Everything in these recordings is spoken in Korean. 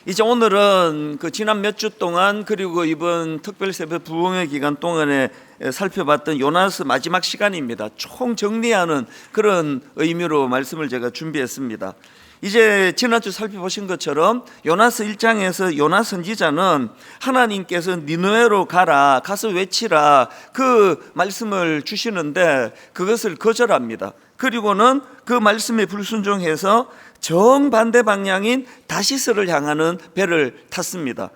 이제 오늘은 그 지난 몇 주 동안 그리고 이번 특별 새벽 부흥회 기간 동안에 살펴봤던 요나서 마지막 시간입니다. 총 정리하는 그런 의미로 말씀을 제가 준비했습니다. 이제 지난주 살펴보신 것처럼 요나서 1장에서 요나 선지자는 하나님께서 니느웨로 가서 외치라 그 말씀을 주시는데 그것을 거절합니다. 그리고는 그 말씀에 불순종해서 정반대 방향인 다시스를 향하는 배를 탔습니다.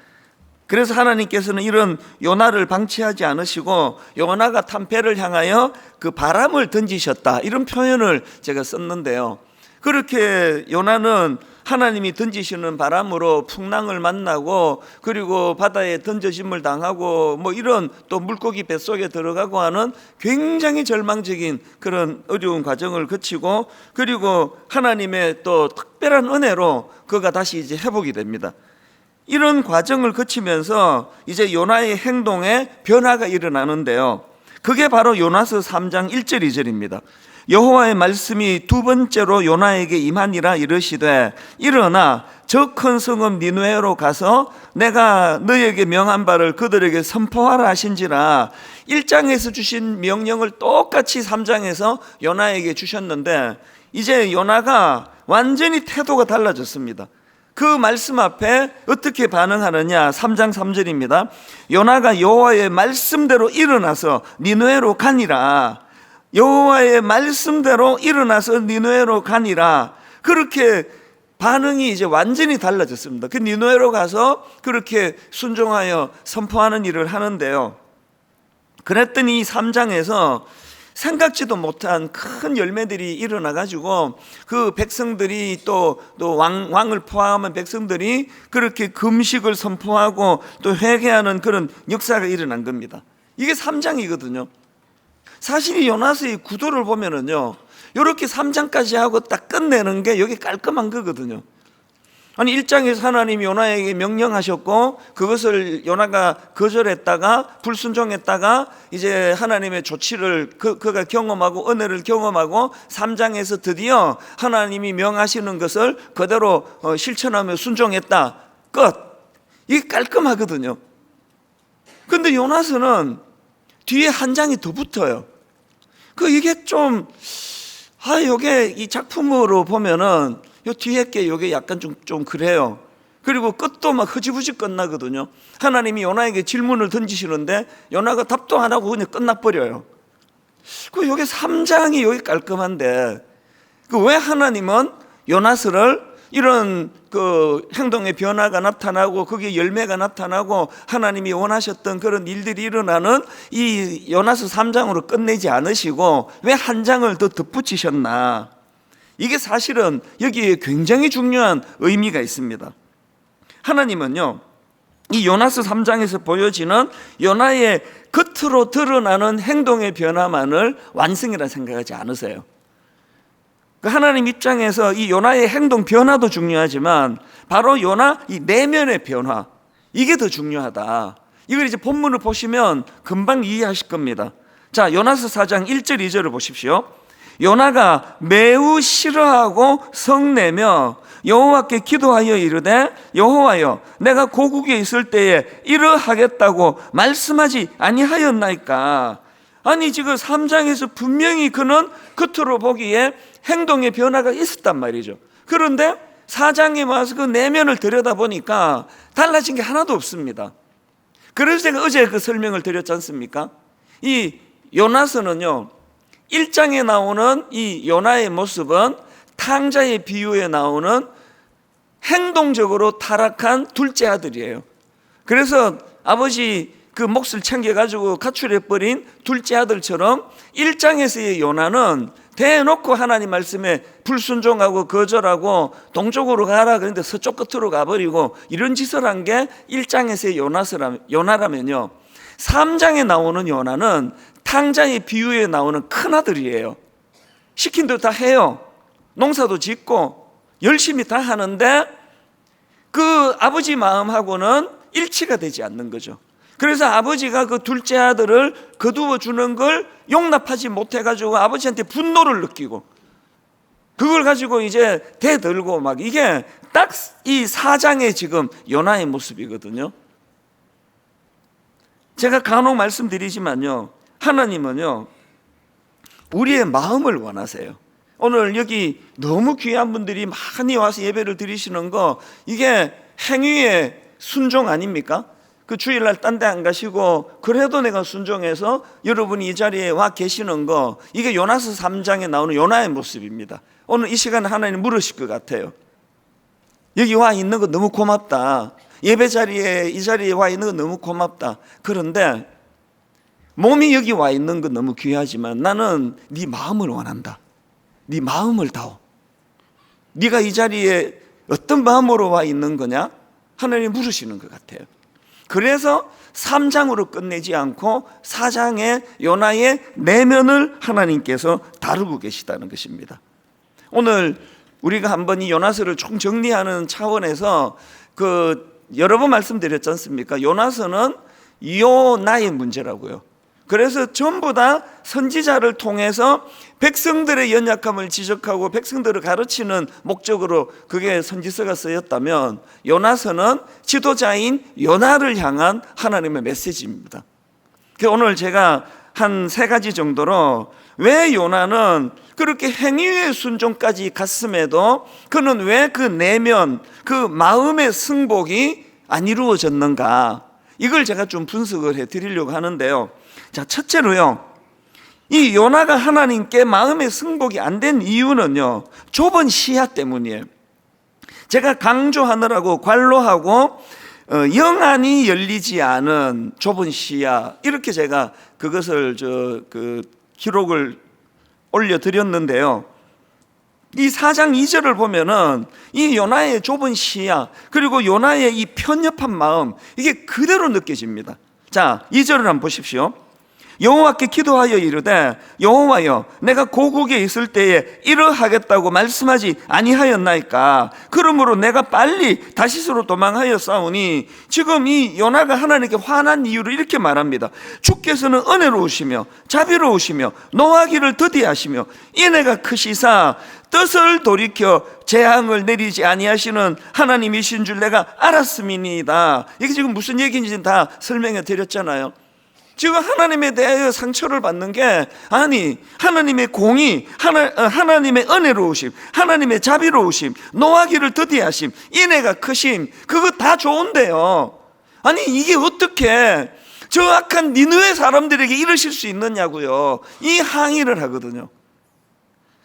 그래서 하나님께서는 이런 요나를 방치하지 않으시고 요나가 탄 배를 향하여 그 바람을 던지셨다, 이런 표현을 제가 썼는데요. 그렇게 요나는 하나님이 던지시는 바람으로 풍랑을 만나고 그리고 바다에 던져짐을 당하고 이런 또 물고기 뱃속에 들어가고 하는 굉장히 절망적인 그런 어려운 과정을 거치고 그리고 하나님의 또 특별한 은혜로 그가 다시 이제 회복이 됩니다. 이런 과정을 거치면서 이제 요나의 행동에 변화가 일어나는데요. 그게 바로 요나서 3장 1절 2절입니다. 여호와의 말씀이 두 번째로 요나에게 임하니라 이르시되 일어나 저 큰 성읍 니느웨로 가서 내가 너에게 명한 바를 그들에게 선포하라 하신지라. 1장에서 주신 명령을 똑같이 3장에서 요나에게 주셨는데 이제 요나가 완전히 태도가 달라졌습니다. 그 말씀 앞에 어떻게 반응하느냐. 3장 3절입니다. 요나가 여호와의 말씀대로 일어나서 니느웨로 가니라. 여호와의 말씀대로 일어나서 니느웨로 가니라. 그렇게 반응이 이제 완전히 달라졌습니다. 그 니느웨로 가서 그렇게 순종하여 선포하는 일을 하는데요. 그랬더니 이 3장에서 생각지도 못한 큰 열매들이 일어나 가지고 그 백성들이 또 왕을 포함한 백성들이 그렇게 금식을 선포하고 또 회개하는 그런 역사가 일어난 겁니다. 이게 3장이거든요. 사실 이 요나서의 구도를 보면은요, 이렇게 3장까지 하고 딱 끝내는 게 여기 깔끔한 거거든요. 아니 1장에서 하나님이 요나에게 명령하셨고 그것을 요나가 거절했다가 불순종했다가 이제 하나님의 조치를 그가 경험하고 은혜를 경험하고 3장에서 드디어 하나님이 명하시는 것을 그대로 실천하며 순종했다. 끝. 이게 깔끔하거든요. 근데 요나서는 뒤에 한 장이 더 붙어요. 이게 좀, 요게 이 작품으로 보면은 요 뒤에 게 요게 약간 좀 그래요. 그리고 끝도 막 흐지부지 끝나거든요. 하나님이 요나에게 질문을 던지시는데 요나가 답도 안 하고 그냥 끝나버려요. 요게 3장이 요게 깔끔한데 왜 하나님은 요나서를 이런 그 행동의 변화가 나타나고 거기에 열매가 나타나고 하나님이 원하셨던 그런 일들이 일어나는 이 요나서 3장으로 끝내지 않으시고 왜 한 장을 더 덧붙이셨나? 이게 사실은 여기에 굉장히 중요한 의미가 있습니다. 하나님은요, 이 요나서 3장에서 보여지는 요나의 겉으로 드러나는 행동의 변화만을 완성이라 생각하지 않으세요. 하나님 입장에서 이 요나의 행동 변화도 중요하지만 바로 요나 이 내면의 변화, 이게 더 중요하다. 이걸 이제 본문을 보시면 금방 이해하실 겁니다. 자, 요나서 4장 1절 2절을 보십시오. 요나가 매우 싫어하고 성내며 여호와께 기도하여 이르되 여호와여 내가 고국에 있을 때에 이러하겠다고 말씀하지 아니하였나이까. 아니 지금 3장에서 분명히 그는 겉으로 보기에 행동의 변화가 있었단 말이죠. 그런데 4장에 와서 그 내면을 들여다보니까 달라진 게 하나도 없습니다. 그래서 제가 어제 그 설명을 드렸지 않습니까? 이 요나서는요, 1장에 나오는 이 요나의 모습은 탕자의 비유에 나오는 행동적으로 타락한 둘째 아들이에요. 그래서 아버지 그 몫을 챙겨가지고 가출해버린 둘째 아들처럼 1장에서의 요나는 대놓고 하나님 말씀에 불순종하고 거절하고 동쪽으로 가라 그런데 서쪽 끝으로 가버리고 이런 짓을 한 게 1장에서의 요나라면요, 3장에 나오는 요나는 탕자의 비유에 나오는 큰아들이에요. 시킨 대로 다 해요. 농사도 짓고 열심히 다 하는데 그 아버지 마음하고는 일치가 되지 않는 거죠. 그래서 아버지가 그 둘째 아들을 거두어 주는 걸 용납하지 못해가지고 아버지한테 분노를 느끼고 그걸 가지고 이제 대들고 막, 이게 딱 이 4장의 지금 요나의 모습이거든요. 제가 간혹 말씀드리지만요, 하나님은요 우리의 마음을 원하세요. 오늘 여기 너무 귀한 분들이 많이 와서 예배를 드리시는 거, 이게 행위의 순종 아닙니까? 그 주일날 딴 데 안 가시고 그래도 내가 순종해서 여러분이 이 자리에 와 계시는 거, 이게 요나서 3장에 나오는 요나의 모습입니다. 오늘 이 시간에 하나님 물으실 것 같아요. 여기 와 있는 거 너무 고맙다. 예배 자리에, 이 자리에 와 있는 거 너무 고맙다. 그런데 몸이 여기 와 있는 거 너무 귀하지만 나는 네 마음을 원한다. 네 마음을 다오. 네가 이 자리에 어떤 마음으로 와 있는 거냐? 하나님 물으시는 것 같아요. 그래서 3장으로 끝내지 않고 4장의 요나의 내면을 하나님께서 다루고 계시다는 것입니다. 오늘 우리가 한번 이 요나서를 총 정리하는 차원에서 여러 번 말씀드렸지 않습니까? 요나서는 요나의 문제라고요. 그래서 전부 다 선지자를 통해서 백성들의 연약함을 지적하고 백성들을 가르치는 목적으로 그게 선지서가 쓰였다면, 요나서는 지도자인 요나를 향한 하나님의 메시지입니다. 오늘 제가 한 3가지 정도로, 왜 요나는 그렇게 행위의 순종까지 갔음에도 그는 왜 그 내면, 그 마음의 승복이 안 이루어졌는가, 이걸 제가 좀 분석을 해드리려고 하는데요. 자, 첫째로요, 이 요나가 하나님께 마음의 승복이 안 된 이유는요, 좁은 시야 때문이에요. 제가 강조하느라고 관로하고 영안이 열리지 않은 좁은 시야, 이렇게 제가 그것을 기록을 올려드렸는데요. 이 4장 2절을 보면은 이 요나의 좁은 시야, 그리고 요나의 이 편협한 마음, 이게 그대로 느껴집니다. 자, 2절을 한번 보십시오. 여호와께 기도하여 이르되, 여호와여, 내가 고국에 있을 때에 이러하겠다고 말씀하지 아니하였나이까? 그러므로 내가 빨리 다시스로 도망하여 싸우니. 지금 이 요나가 하나님께 화난 이유를 이렇게 말합니다. 주께서는 은혜로우시며 자비로우시며 노하기를 더디하시며 인애가 크시사 뜻을 돌이켜 재앙을 내리지 아니하시는 하나님이신 줄 내가 알았음이니이다. 이게 지금 무슨 얘기인지 다 설명해 드렸잖아요. 지금 하나님에 대하여 상처를 받는 게, 아니, 하나님의 공의, 하나님의 은혜로우심, 하나님의 자비로우심, 노하기를 더디하심, 인애가 크심, 그거 다 좋은데요, 아니 이게 어떻게 저 악한 니느웨 사람들에게 이러실 수 있느냐고요, 이 항의를 하거든요.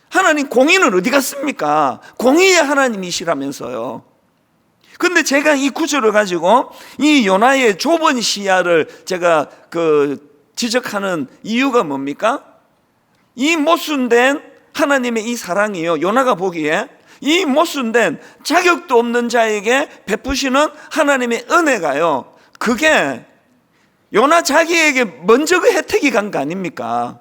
하나님 공의는 어디 갔습니까? 공의의 하나님이시라면서요. 근데 제가 이 구절을 가지고 이 요나의 좁은 시야를 제가 지적하는 이유가 뭡니까? 이 모순된 하나님의 이 사랑이요, 요나가 보기에 이 모순된 자격도 없는 자에게 베푸시는 하나님의 은혜가요, 그게 요나 자기에게 먼저 그 혜택이 간 거 아닙니까?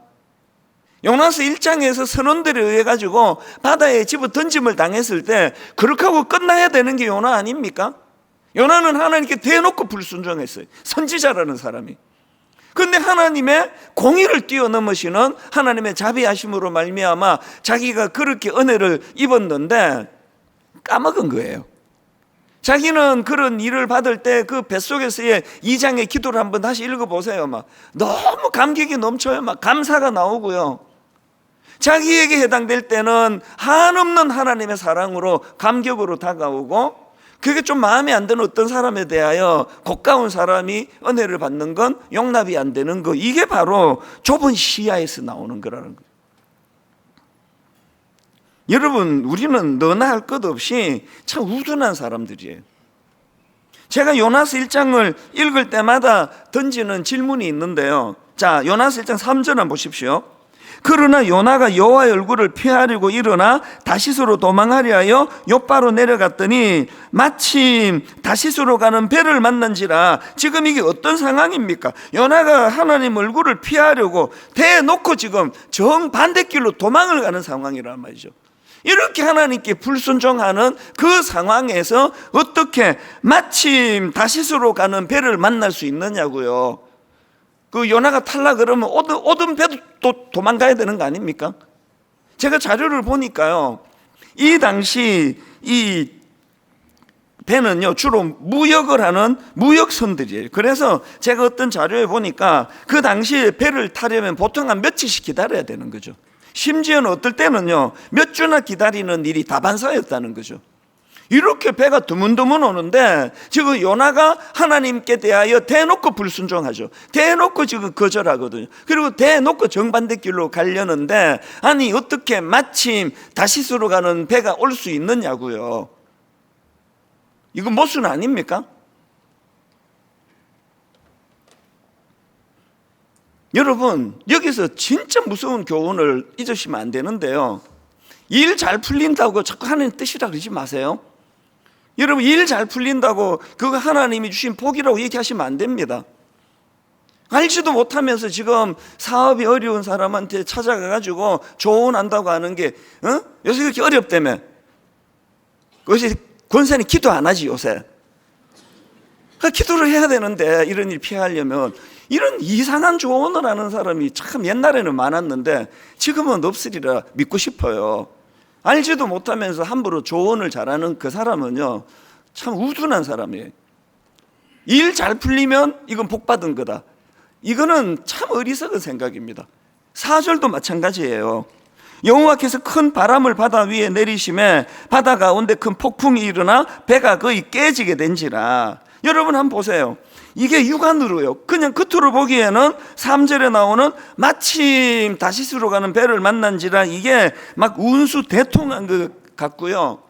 요나서 1장에서 선원들에 의해 가지고 바다에 집어 던짐을 당했을 때 그렇게 하고 끝나야 되는 게 요나 아닙니까? 요나는 하나님께 대놓고 불순종했어요, 선지자라는 사람이. 그런데 하나님의 공의를 뛰어넘으시는 하나님의 자비하심으로 말미암아 자기가 그렇게 은혜를 입었는데 까먹은 거예요. 자기는 그런 일을 받을 때 그 뱃속에서의 2장의 기도를 한번 다시 읽어보세요. 막 너무 감격이 넘쳐요. 막 감사가 나오고요. 자기에게 해당될 때는 한없는 하나님의 사랑으로 감격으로 다가오고, 그게 좀 마음에 안 드는 어떤 사람에 대하여 고가운 사람이 은혜를 받는 건 용납이 안 되는 거, 이게 바로 좁은 시야에서 나오는 거라는 거예요. 여러분, 우리는 너나 할 것 없이 참 우둔한 사람들이에요. 제가 요나서 1장을 읽을 때마다 던지는 질문이 있는데요. 자, 요나서 1장 3절 한번 보십시오. 그러나 요나가 여호와의 얼굴을 피하려고 일어나 다시스로 도망하려 하여 욥바로 내려갔더니 마침 다시스로 가는 배를 만난지라. 지금 이게 어떤 상황입니까? 요나가 하나님 얼굴을 피하려고 대놓고 지금 정반대길로 도망을 가는 상황이란 말이죠. 이렇게 하나님께 불순종하는 그 상황에서 어떻게 마침 다시스로 가는 배를 만날 수 있느냐고요. 그 요나가 탈라 그러면 오던 배도 또 도망가야 되는 거 아닙니까? 제가 자료를 보니까요, 이 당시 이 배는요 주로 무역을 하는 무역선들이에요. 그래서 제가 어떤 자료에 보니까 그 당시에 배를 타려면 보통 한 며칠씩 기다려야 되는 거죠. 심지어는 어떨 때는요 몇 주나 기다리는 일이 다반사였다는 거죠. 이렇게 배가 드문드문 오는데 지금 요나가 하나님께 대하여 대놓고 불순종하죠. 대놓고 지금 거절하거든요. 그리고 대놓고 정반대 길로 가려는데 아니 어떻게 마침 다시스로 가는 배가 올 수 있느냐고요. 이거 모순 아닙니까? 여러분 여기서 진짜 무서운 교훈을 잊으시면 안 되는데요, 일 잘 풀린다고 자꾸 하나님 뜻이라 그러지 마세요. 여러분 일 잘 풀린다고 그거 하나님이 주신 복이라고 얘기하시면 안 됩니다. 알지도 못하면서 지금 사업이 어려운 사람한테 찾아가가지고 조언한다고 하는 게 요새 그렇게 어렵다며. 요새 권사님 기도 안 하지 요새. 기도를 해야 되는데 이런 일 피하려면 이런 이상한 조언을 하는 사람이 참 옛날에는 많았는데 지금은 없으리라 믿고 싶어요. 알지도 못하면서 함부로 조언을 잘하는 그 사람은요 참 우둔한 사람이에요. 일 잘 풀리면 이건 복 받은 거다. 이거는 참 어리석은 생각입니다. 4절도 마찬가지예요. 여호와께서 큰 바람을 바다 위에 내리심에 바다 가운데 큰 폭풍이 일어나 배가 거의 깨지게 된지라. 여러분 한번 보세요. 이게 육안으로요 그냥 겉으로 보기에는 3절에 나오는 마침 다시스로 가는 배를 만난지라 이게 막 운수 대통한 것 같고요,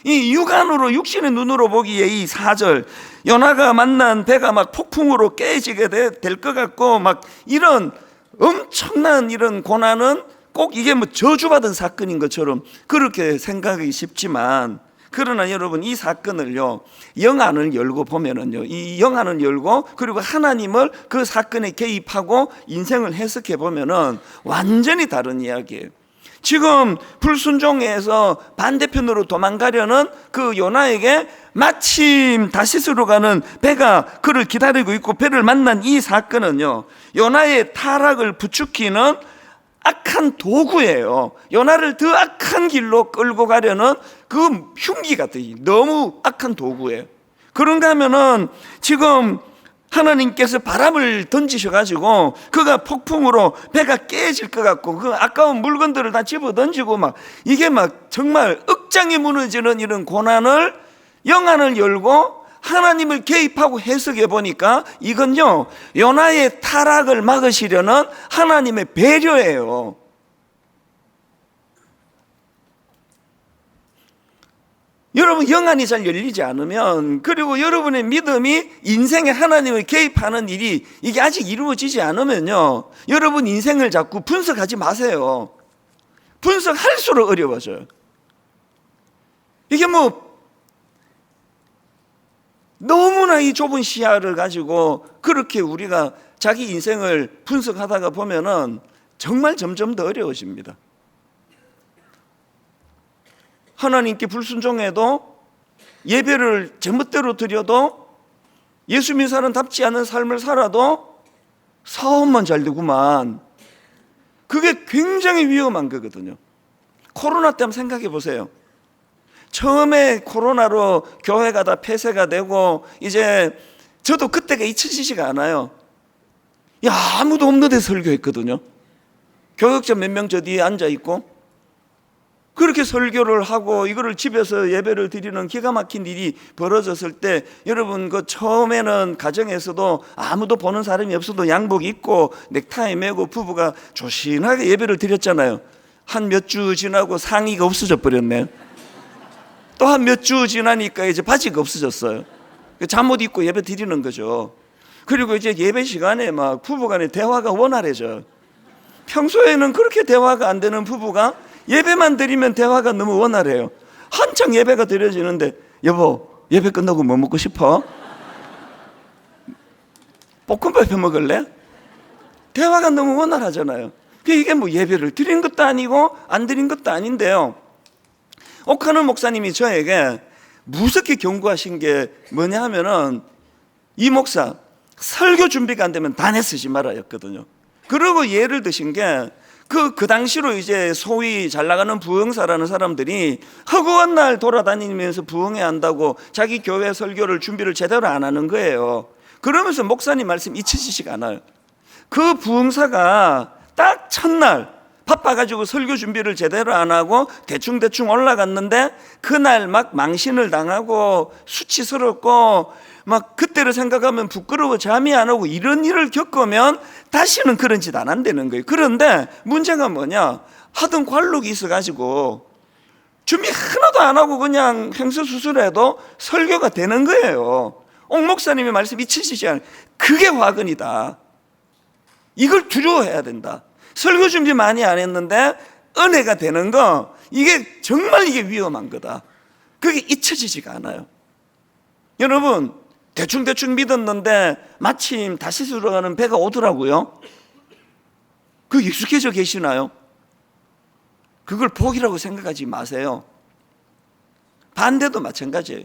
이 육안으로 육신의 눈으로 보기에 이 4절 요나가 만난 배가 막 폭풍으로 깨지게 될 것 같고 막 이런 엄청난 이런 고난은 꼭 이게 뭐 저주받은 사건인 것처럼 그렇게 생각하기 쉽지만, 그러나 여러분 이 사건을요 영안을 열고 보면은요 이 영안을 열고 그리고 하나님을 그 사건에 개입하고 인생을 해석해 보면은 완전히 다른 이야기예요. 지금 불순종에서 반대편으로 도망가려는 그 요나에게 마침 다시스로 가는 배가 그를 기다리고 있고 배를 만난 이 사건은요 요나의 타락을 부추기는 악한 도구예요. 요나를 더 악한 길로 끌고 가려는 그 흉기 같아요. 너무 악한 도구예요. 그런가 하면은 지금 하나님께서 바람을 던지셔가지고 그가 폭풍으로 배가 깨질 것 같고 그 아까운 물건들을 다 집어 던지고 막 이게 막 정말 억장이 무너지는 이런 고난을 영안을 열고 하나님을 개입하고 해석해 보니까 이건요 요나의 타락을 막으시려는 하나님의 배려예요. 여러분 영안이 잘 열리지 않으면, 그리고 여러분의 믿음이 인생에 하나님을 개입하는 일이 이게 아직 이루어지지 않으면요 여러분 인생을 자꾸 분석하지 마세요. 분석할수록 어려워져요. 이게 뭐 너무나 이 좁은 시야를 가지고 그렇게 우리가 자기 인생을 분석하다가 보면은 정말 점점 더 어려워집니다. 하나님께 불순종해도 예배를 제멋대로 드려도 예수 믿는 사람답지 않은 삶을 살아도 사업만 잘 되구만. 그게 굉장히 위험한 거거든요. 코로나 때 한번 생각해 보세요. 처음에 코로나로 교회가 다 폐쇄가 되고 이제 저도 그때가 잊혀지지가 않아요. 아무도 없는 데 설교했거든요. 교역자 몇 명 저 뒤에 앉아있고 그렇게 설교를 하고 이거를 집에서 예배를 드리는 기가 막힌 일이 벌어졌을 때 여러분 그 처음에는 가정에서도 아무도 보는 사람이 없어도 양복 입고 넥타이 메고 부부가 조신하게 예배를 드렸잖아요. 한 몇 주 지나고 상의가 없어져 버렸네요. 또 한 몇 주 지나니까 이제 바지가 없어졌어요. 잠옷 입고 예배 드리는 거죠. 그리고 이제 예배 시간에 막 부부간의 대화가 원활해져요. 평소에는 그렇게 대화가 안 되는 부부가 예배만 드리면 대화가 너무 원활해요. 한창 예배가 드려지는데 여보 예배 끝나고 뭐 먹고 싶어? 볶음밥 해 먹을래? 대화가 너무 원활하잖아요. 이게 뭐 예배를 드린 것도 아니고 안 드린 것도 아닌데요, 오카노 목사님이 저에게 무섭게 경고하신 게 뭐냐 하면은 이 목사 설교 준비가 안 되면 단에 쓰지 말아였거든요. 그리고 예를 드신 게 그 당시로 이제 소위 잘 나가는 부흥사라는 사람들이 허구한 날 돌아다니면서 부흥회 한다고 자기 교회 설교를 준비를 제대로 안 하는 거예요. 그러면서 목사님 말씀 잊혀지지가 않아요. 그 부흥사가 딱 첫날 바빠가지고 설교 준비를 제대로 안 하고 대충 올라갔는데 그날 막 망신을 당하고 수치스럽고 막 그때를 생각하면 부끄러워 잠이 안 오고 이런 일을 겪으면 다시는 그런 짓 안 한다는 거예요. 그런데 문제가 뭐냐, 하던 관록이 있어가지고 준비 하나도 안 하고 그냥 횡설수설해도 설교가 되는 거예요. 옥 목사님의 말씀 잊히시지 않아요. 그게 화근이다. 이걸 두려워해야 된다. 설교 준비 많이 안 했는데 은혜가 되는 거, 이게 정말 이게 위험한 거다. 그게 잊혀지지가 않아요. 여러분, 대충 믿었는데 마침 다시 들어가는 배가 오더라고요. 그 익숙해져 계시나요? 그걸 복이라고 생각하지 마세요. 반대도 마찬가지예요.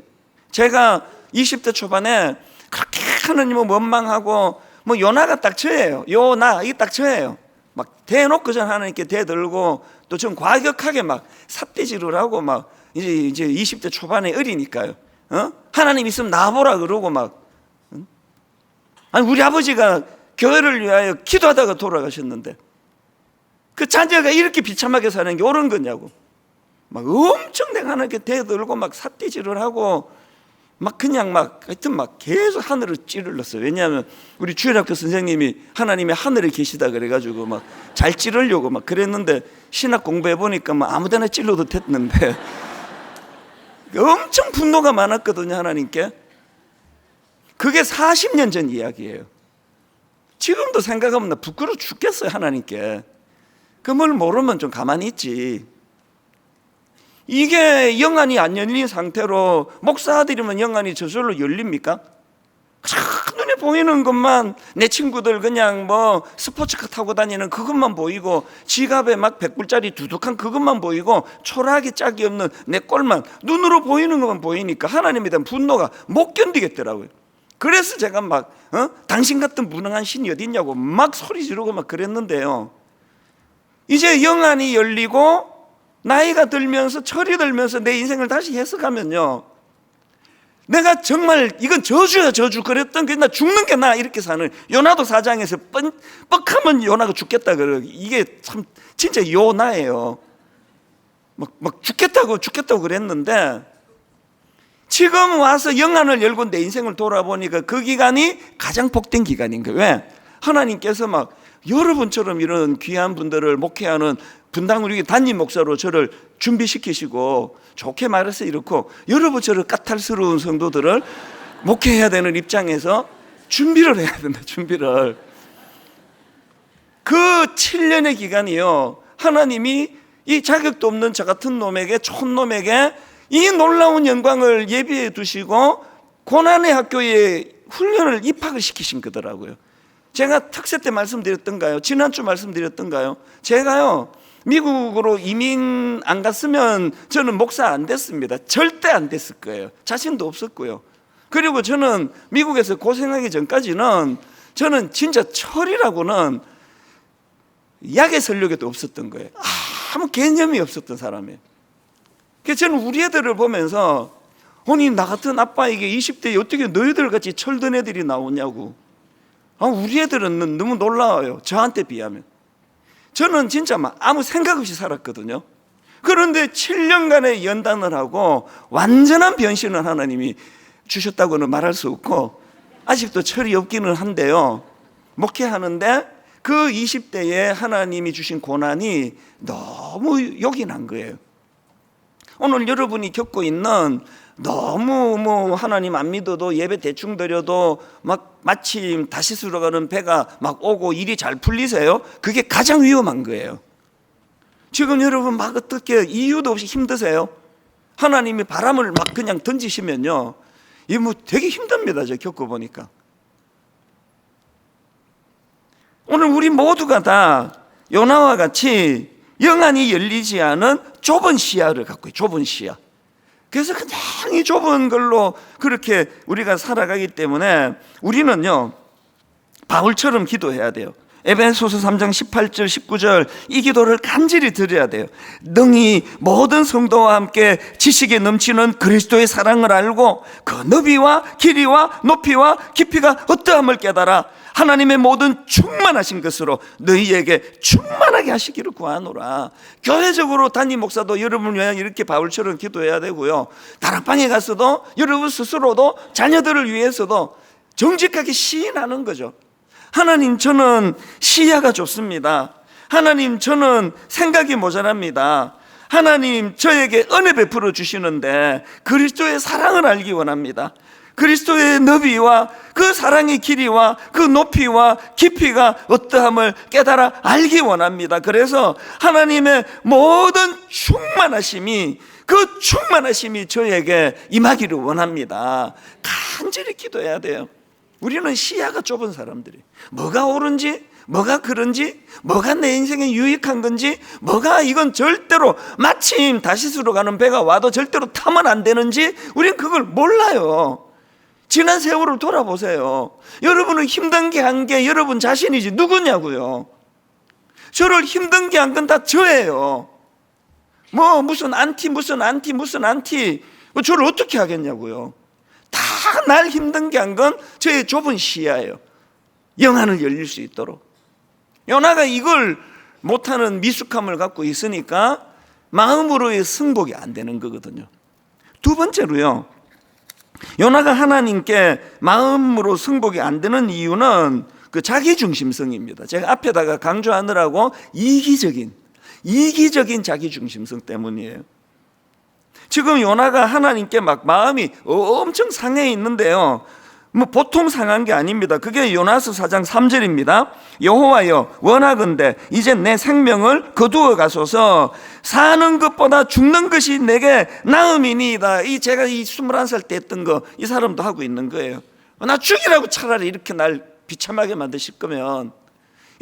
제가 20대 초반에 그렇게 하나님을 원망하고 뭐 요나가 딱 저예요. 요나 이게 딱 저예요. 막 대놓고 전 하나님께 대들고 또 좀 과격하게 막 삿대질을 하고 막 이제 20대 초반에 어리니까요. 하나님 있으면 나와보라 그러고 막. 아니 우리 아버지가 교회를 위하여 기도하다가 돌아가셨는데 그 자녀가 이렇게 비참하게 사는 게 옳은 거냐고. 막 엄청 내가 하나님께 대들고 막 삿대질을 하고 막 그냥 막 하여튼 막 계속 하늘을 찌르렀어요. 왜냐하면 우리 주일학교 선생님이 하나님이 하늘에 계시다 그래가지고 막 잘 찌르려고 막 그랬는데 신학 공부해 보니까 막 아무데나 찔러도 됐는데 엄청 분노가 많았거든요, 하나님께. 그게 40년 전 이야기예요. 지금도 생각하면 나 부끄러워 죽겠어요, 하나님께. 그 뭘 모르면 좀 가만히 있지. 이게 영안이 안 열린 상태로 목사들이면 영안이 저절로 열립니까? 눈에 보이는 것만, 내 친구들 그냥 뭐 스포츠카 타고 다니는 그것만 보이고 지갑에 막 100불짜리 두둑한 그것만 보이고 초라하게 짝이 없는 내 꼴만 눈으로 보이는 것만 보이니까 하나님에 대한 분노가 못 견디겠더라고요. 그래서 제가 막 당신 같은 무능한 신이 어디 있냐고 막 소리 지르고 막 그랬는데요. 이제 영안이 열리고 나이가 들면서 철이 들면서 내 인생을 다시 해석하면요, 내가 정말 이건 저주야 저주 그랬던 게 나 죽는 게 나 이렇게 사는 요나도 4장에서 뻑하면 요나가 죽겠다 그래. 이게 참 진짜 요나예요. 막 죽겠다고 그랬는데 지금 와서 영안을 열고 내 인생을 돌아보니까 그 기간이 가장 복된 기간인 거예요. 왜? 하나님께서 막 여러분처럼 이런 귀한 분들을 목회하는 분당을 위해 담임 목사로 저를 준비시키시고, 좋게 말해서 이렇고 여러분처럼 까탈스러운 성도들을 목회해야 되는 입장에서 준비를 해야 된다. 준비를. 그 7년의 기간이요, 하나님이 이 자격도 없는 저 같은 놈에게, 촌놈에게 이 놀라운 영광을 예비해 두시고 고난의 학교에 훈련을 입학을 시키신 거더라고요. 제가 특세 때 말씀드렸던가요? 지난주 말씀드렸던가요? 제가요, 미국으로 이민 안 갔으면 저는 목사 안 됐습니다. 절대 안 됐을 거예요. 자신도 없었고요. 그리고 저는 미국에서 고생하기 전까지는 저는 진짜 철이라고는 약의 설력에도 없었던 거예요. 아무 개념이 없었던 사람이에요. 그래서 저는 우리 애들을 보면서, 아니 나 같은 아빠에게 20대에 어떻게 너희들 같이 철든 애들이 나오냐고. 우리 애들은 너무 놀라워요, 저한테 비하면. 저는 진짜 막 아무 생각 없이 살았거든요. 그런데 7년간의 연단을 하고 완전한 변신을 하나님이 주셨다고는 말할 수 없고, 아직도 철이 없기는 한데요, 목회하는데 그 20대에 하나님이 주신 고난이 너무 요긴한 거예요. 오늘 여러분이 겪고 있는 너무 하나님 안 믿어도 예배 대충 드려도 막 마침 다시 들어가는 배가 막 오고 일이 잘 풀리세요? 그게 가장 위험한 거예요. 지금 여러분 막 어떻게 이유도 없이 힘드세요? 하나님이 바람을 막 그냥 던지시면요, 이 뭐 되게 힘듭니다. 제가 겪어보니까. 오늘 우리 모두가 다 요나와 같이 영안이 열리지 않은 좁은 시야를 갖고 있어요. 좁은 시야. 그래서 그냥 이 좁은 걸로 그렇게 우리가 살아가기 때문에 우리는요, 바울처럼 기도해야 돼요. 에베소서 3장 18절 19절 이 기도를 간절히 드려야 돼요. 능히 모든 성도와 함께 지식에 넘치는 그리스도의 사랑을 알고 그 너비와 길이와 높이와 깊이가 어떠함을 깨달아 하나님의 모든 충만하신 것으로 너희에게 충만하게 하시기를 구하노라. 교회적으로 담임 목사도 여러분을 위해 이렇게 바울처럼 기도해야 되고요, 다락방에 가서도 여러분 스스로도 자녀들을 위해서도 정직하게 시인하는 거죠. 하나님, 저는 시야가 좁습니다. 하나님, 저는 생각이 모자랍니다. 하나님, 저에게 은혜 베풀어 주시는데 그리스도의 사랑을 알기 원합니다. 그리스도의 너비와 그 사랑의 길이와 그 높이와 깊이가 어떠함을 깨달아 알기 원합니다. 그래서 하나님의 모든 충만하심이, 그 충만하심이 저에게 임하기를 원합니다. 간절히 기도해야 돼요. 우리는 시야가 좁은 사람들이, 뭐가 옳은지, 뭐가 그런지, 뭐가 내 인생에 유익한 건지, 뭐가 이건 절대로 마침 다시스로 가는 배가 와도 절대로 타면 안 되는지 우리는 그걸 몰라요. 지난 세월을 돌아보세요. 여러분은 힘든 게 한 게 여러분 자신이지 누구냐고요. 저를 힘든 게 한 건 다 저예요. 뭐 무슨 안티 저를 어떻게 하겠냐고요. 다 날 힘든 게 한 건 저의 좁은 시야예요. 영안을 열릴 수 있도록. 요나가 이걸 못하는 미숙함을 갖고 있으니까 마음으로의 승복이 안 되는 거거든요. 두 번째로요, 요나가 하나님께 마음으로 승복이 안 되는 이유는 그 자기중심성입니다. 제가 앞에다가 강조하느라고 이기적인 자기중심성 때문이에요. 지금 요나가 하나님께 막 마음이 엄청 상해 있는데요, 뭐 보통 상한 게 아닙니다. 그게 요나서 4장 3절입니다. 여호와여, 원하건대 이제 내 생명을 거두어 가소서. 사는 것보다 죽는 것이 내게 나음이니이다. 제가 21살 때 했던 거 이 사람도 하고 있는 거예요. 나 죽이라고 차라리 이렇게 날 비참하게 만드실 거면.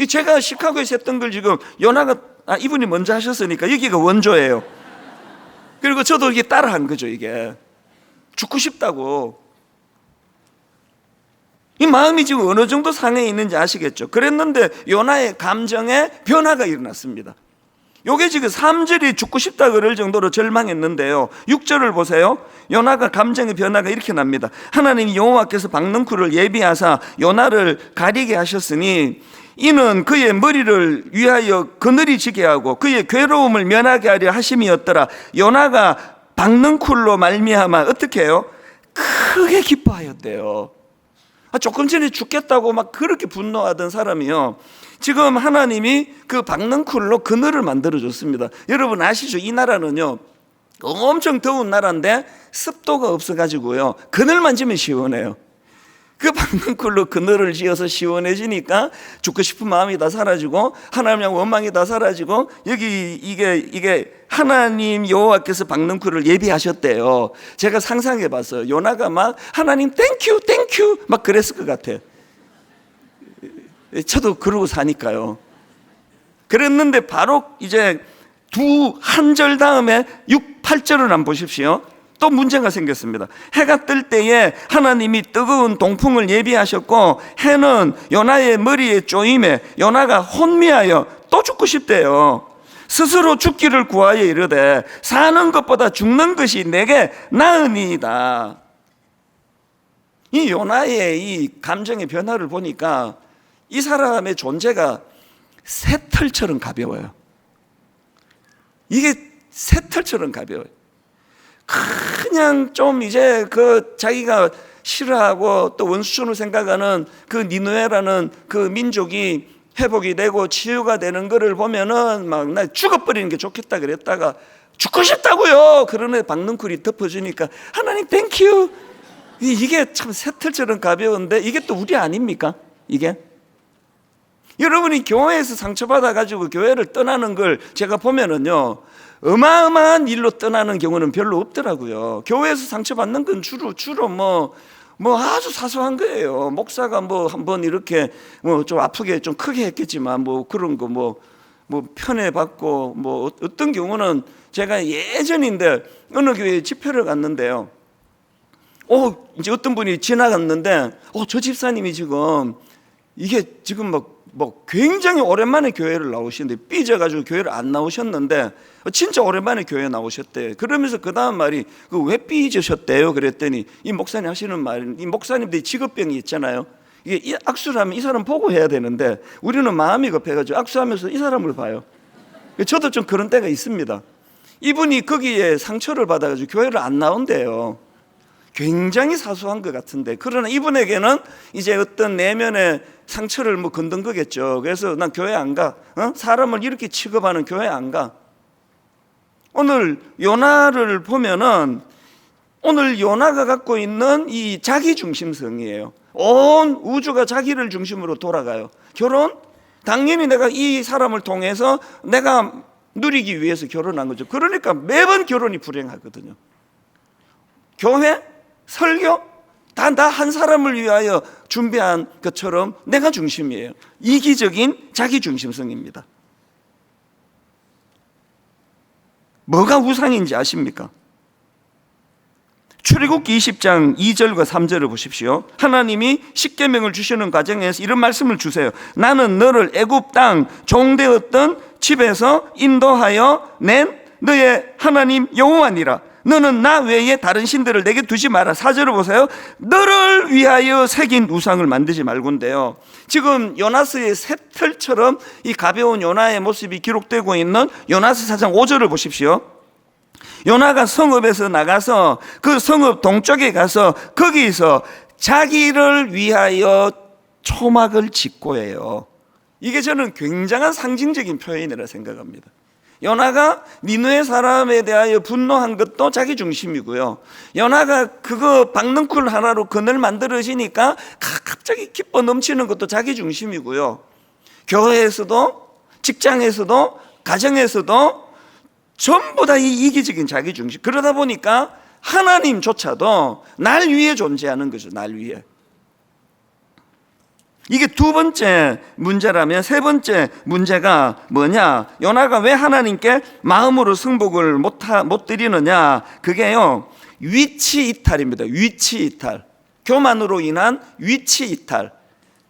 제가 시카고에서 했던 걸 지금 요나가 이분이 먼저 하셨으니까 여기가 원조예요. 그리고 저도 이게 따라한 거죠. 이게 죽고 싶다고. 이 마음이 지금 어느 정도 상해 있는지 아시겠죠? 그랬는데 요나의 감정에 변화가 일어났습니다. 요게 지금 3절이 죽고 싶다 그럴 정도로 절망했는데요, 6절을 보세요. 요나가 감정의 변화가 이렇게 납니다. 하나님 여호와께서 박능쿨을 예비하사 요나를 가리게 하셨으니 이는 그의 머리를 위하여 그늘이 지게 하고 그의 괴로움을 면하게 하려 하심이었더라. 요나가 박능쿨로 말미암아 어떻게 해요? 크게 기뻐하였대요. 조금 전에 죽겠다고 막 그렇게 분노하던 사람이요, 지금 하나님이 그 박능쿨로 그늘을 만들어줬습니다. 여러분 아시죠? 이 나라는요 엄청 더운 나라인데 습도가 없어가지고요 그늘만 지면 시원해요. 그 박능쿨로 그늘을 지어서 시원해지니까 죽고 싶은 마음이 다 사라지고 하나님 향 원망이 다 사라지고, 여기 이게 하나님 여호와께서 박능쿨을 예비하셨대요. 제가 상상해 봤어요. 요나가 막 하나님 땡큐 막 그랬을 것 같아요. 저도 그러고 사니까요. 그랬는데 바로 이제 한 절 다음에 6, 8절을 한번 보십시오. 또 문제가 생겼습니다. 해가 뜰 때에 하나님이 뜨거운 동풍을 예비하셨고 해는 요나의 머리에 쪼임에 요나가 혼미하여 또 죽고 싶대요. 스스로 죽기를 구하여 이르되 사는 것보다 죽는 것이 내게 나으니이다. 이 요나의 이 감정의 변화를 보니까 이 사람의 존재가 새털처럼 가벼워요. 이게 새털처럼 가벼워요. 그냥 좀 이제 자기가 싫어하고 또 원수촌을 생각하는 그 니느웨라는 그 민족이 회복이 되고 치유가 되는 거를 보면은 막 나 죽어버리는 게 좋겠다 그랬다가 죽고 싶다고요 그러네 박능쿨이 덮어주니까 하나님 땡큐. 이게 참 새털처럼 가벼운데 이게 또 우리 아닙니까? 이게 여러분이 교회에서 상처받아 가지고 교회를 떠나는 걸 제가 보면은요 어마어마한 일로 떠나는 경우는 별로 없더라고요. 교회에서 상처받는 건 주로 뭐 아주 사소한 거예요. 목사가 뭐 한번 이렇게 뭐 좀 아프게 좀 크게 했겠지만 뭐 그런 거 뭐 편애받고 뭐 어떤 경우는 제가 예전인데 어느 교회에 집회를 갔는데요. 이제 어떤 분이 지나갔는데 저 집사님이 지금 이게 지금 막 뭐 굉장히 오랜만에 교회를 나오시는데 삐져가지고 교회를 안 나오셨는데 진짜 오랜만에 교회 나오셨대. 그러면서 그 다음 말이 왜 삐지셨대요? 그랬더니 이 목사님 하시는 말이, 이 목사님들이 직업병이 있잖아를 이게 악수를 하면 이 사람 보고 해야 되는데 우리는 마음이 급해가지고 악수하면서 이 사람을 봐요. 저도 좀 그런 때가 있습니다. 이분이 거기에 상처를 받아가지고 교회를 안 나온대요. 굉장히 사소한 것 같은데, 그러나 이분에게는 이제 어떤 내면의 상처를 뭐 건든 거겠죠. 그래서 난 교회 안 가. 사람을 이렇게 취급하는 교회 안 가. 오늘 요나를 보면은 오늘 요나가 갖고 있는 이 자기 중심성이에요. 온 우주가 자기를 중심으로 돌아가요. 결혼? 당연히 내가 이 사람을 통해서 내가 누리기 위해서 결혼한 거죠. 그러니까 매번 결혼이 불행하거든요. 교회? 설교? 다 나 한 사람을 위하여 준비한 것처럼 내가 중심이에요. 이기적인 자기 중심성입니다. 뭐가 우상인지 아십니까? 출애굽기 20장 2절과 3절을 보십시오. 하나님이 십계명을 주시는 과정에서 이런 말씀을 주세요. 나는 너를 애굽 땅 종되었던 집에서 인도하여 낸 너의 하나님 여호와니라. 너는 나 외에 다른 신들을 내게 두지 마라. 4절을 보세요. 너를 위하여 새긴 우상을 만들지 말고인데요, 지금 요나스의 새털처럼 이 가벼운 요나의 모습이 기록되고 있는 요나스 4장 5절을 보십시오. 요나가 성읍에서 나가서 그 성읍 동쪽에 가서 거기서 자기를 위하여 초막을 짓고 해요. 이게 저는 굉장한 상징적인 표현이라 생각합니다. 요나가 니느웨 사람에 대하여 분노한 것도 자기 중심이고요, 요나가 그거 박넝쿨 하나로 그늘 만들어지니까 갑자기 기뻐 넘치는 것도 자기 중심이고요, 교회에서도 직장에서도 가정에서도 전부 다 이 이기적인 자기 중심. 그러다 보니까 하나님조차도 날 위해 존재하는 거죠. 날 위해. 이게 두 번째 문제라면, 세 번째 문제가 뭐냐? 요나가 왜 하나님께 마음으로 승복을 못 드리느냐? 그게요, 위치 이탈입니다. 위치 이탈. 교만으로 인한 위치 이탈.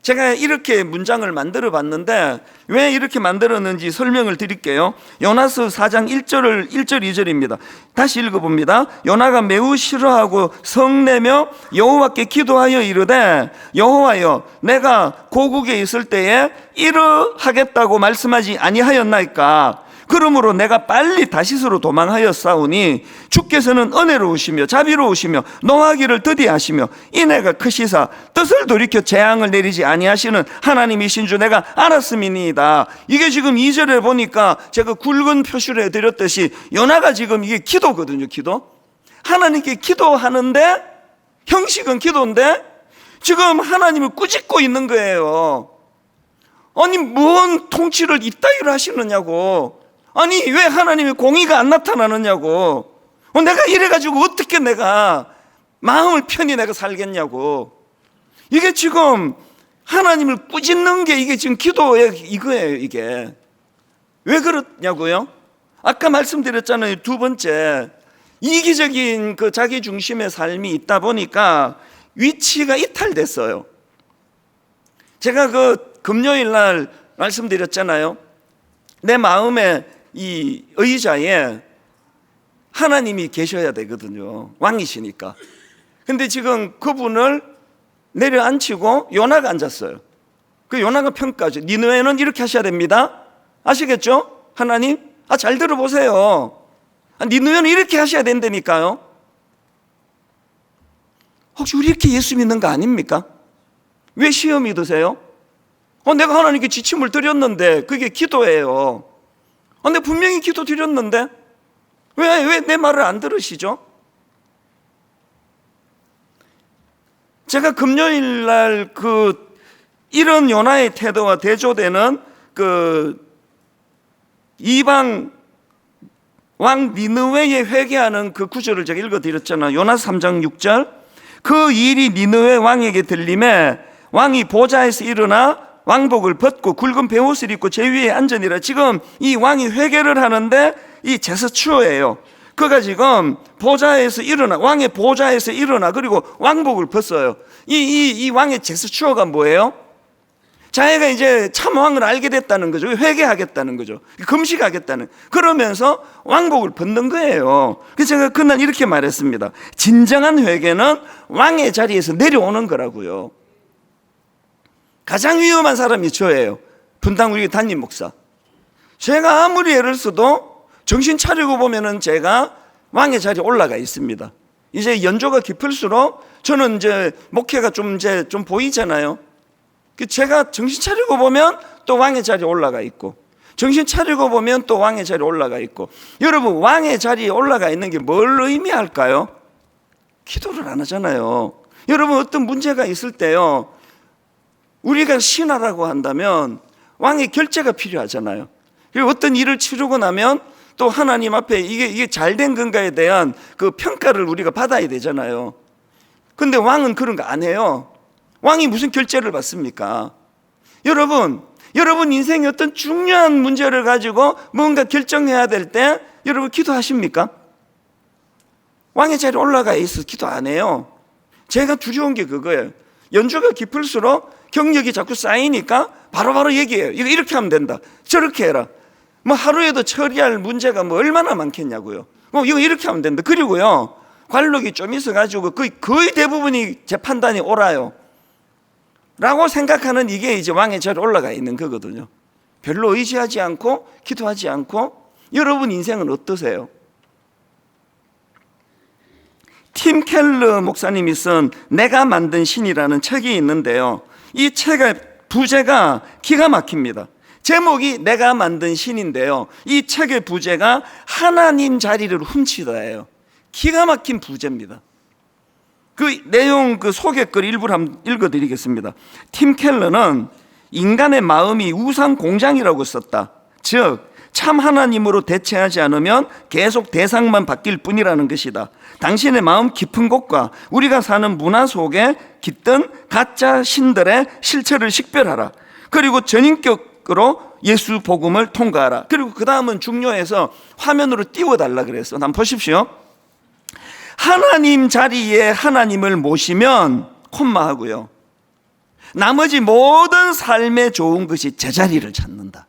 제가 이렇게 문장을 만들어 봤는데 왜 이렇게 만들었는지 설명을 드릴게요. 요나스 4장 1절 2절입니다. 다시 읽어봅니다. 요나가 매우 싫어하고 성내며 여호와께 기도하여 이르되, 여호와여, 내가 고국에 있을 때에 이러하겠다고 말씀하지 아니하였나이까? 그러므로 내가 빨리 다시스로 도망하였사오니 주께서는 은혜로우시며 자비로우시며 노하기를 더디하시며 인애가 크시사 뜻을 돌이켜 재앙을 내리지 아니하시는 하나님이신 줄 내가 알았음이니이다. 이게 지금 2절에 보니까 제가 굵은 표시를 해드렸듯이 요나가 지금 이게 기도거든요. 기도. 하나님께 기도하는데, 형식은 기도인데 지금 하나님을 꾸짖고 있는 거예요. 아니 뭔 통치를 이따위로 하시느냐고. 아니 왜 하나님의 공의가 안 나타나느냐고. 내가 이래가지고 어떻게 내가 마음을 편히 내가 살겠냐고. 이게 지금 하나님을 꾸짖는 게 이게 지금 기도의 이거예요. 이게 왜 그렇냐고요? 아까 말씀드렸잖아요. 두 번째, 이기적인 그 자기 중심의 삶이 있다 보니까 위치가 이탈됐어요. 제가 그 금요일 날 말씀드렸잖아요. 내 마음에 이 의자에 하나님이 계셔야 되거든요. 왕이시니까. 근데 지금 그분을 내려앉히고 요나가 앉았어요. 그 요나가 평가하죠. 니느웨는 이렇게 하셔야 됩니다. 아시겠죠? 하나님? 잘 들어보세요. 니느웨는 이렇게 하셔야 된다니까요. 혹시 우리 이렇게 예수 믿는 거 아닙니까? 왜 시험이 드세요? 내가 하나님께 지침을 드렸는데 그게 기도예요. 내가 분명히 기도 드렸는데 왜 내 말을 안 들으시죠? 제가 금요일 날 이런 요나의 태도와 대조되는 이방 왕 니느웨에 회개하는 그 구절을 제가 읽어드렸잖아요. 요나 3장 6절. 그 일이 니느웨 왕에게 들림에 왕이 보좌에서 일어나 왕복을 벗고 굵은 베옷을 입고 제 위에 앉으니라. 지금 이 왕이 회개를 하는데 이 제스처예요. 그가 지금 보좌에서 일어나, 왕의 보좌에서 일어나, 그리고 왕복을 벗어요. 이 왕의 제스처가 뭐예요? 자기가 이제 참 왕을 알게 됐다는 거죠. 회개하겠다는 거죠. 금식하겠다는. 그러면서 왕복을 벗는 거예요. 그래서 제가 그날 이렇게 말했습니다. 진정한 회개는 왕의 자리에서 내려오는 거라고요. 가장 위험한 사람이 저예요. 분당 우리 담임 목사. 제가 아무리 애를 써도 정신 차리고 보면은 제가 왕의 자리에 올라가 있습니다. 이제 연조가 깊을수록 저는 이제 목회가 좀 보이잖아요. 제가 정신 차리고 보면 또 왕의 자리에 올라가 있고, 정신 차리고 보면 또 왕의 자리에 올라가 있고. 여러분, 왕의 자리에 올라가 있는 게 뭘 의미할까요? 기도를 안 하잖아요. 여러분, 어떤 문제가 있을 때요, 우리가 신하라고 한다면 왕의 결재가 필요하잖아요. 그리고 어떤 일을 치르고 나면 또 하나님 앞에 이게 잘된 건가에 대한 그 평가를 우리가 받아야 되잖아요. 근데 왕은 그런 거 안 해요. 왕이 무슨 결재를 받습니까? 여러분 인생의 어떤 중요한 문제를 가지고 뭔가 결정해야 될 때 여러분 기도하십니까? 왕의 자리에 올라가 있어서 기도 안 해요. 제가 두려운 게 그거예요. 연주가 깊을수록 경력이 자꾸 쌓이니까 바로바로 얘기해요. 이거 이렇게 하면 된다, 저렇게 해라. 뭐 하루에도 처리할 문제가 뭐 얼마나 많겠냐고요. 이거 이렇게 하면 된다. 그리고요, 관록이 좀 있어가지고 거의 대부분이 제 판단이 옳아요 라고 생각하는, 이게 이제 왕의 자리에 올라가 있는 거거든요. 별로 의지하지 않고 기도하지 않고. 여러분 인생은 어떠세요? 팀 켈러 목사님이 쓴 내가 만든 신이라는 책이 있는데요, 이 책의 부제가 기가 막힙니다. 제목이 내가 만든 신인데요, 이 책의 부제가 하나님 자리를 훔치다예요. 기가 막힌 부제입니다. 그 내용, 그 소개글 일부를 한번 읽어드리겠습니다. 팀 켈러는 인간의 마음이 우상 공장이라고 썼다. 즉 참 하나님으로 대체하지 않으면 계속 대상만 바뀔 뿐이라는 것이다. 당신의 마음 깊은 곳과 우리가 사는 문화 속에 깃든 가짜 신들의 실체를 식별하라. 그리고 전인격으로 예수 복음을 통과하라. 그리고 그 다음은 중요해서 화면으로 띄워달라 그랬어. 한번 보십시오. 하나님 자리에 하나님을 모시면 콤마하고요, 나머지 모든 삶에 좋은 것이 제자리를 찾는다.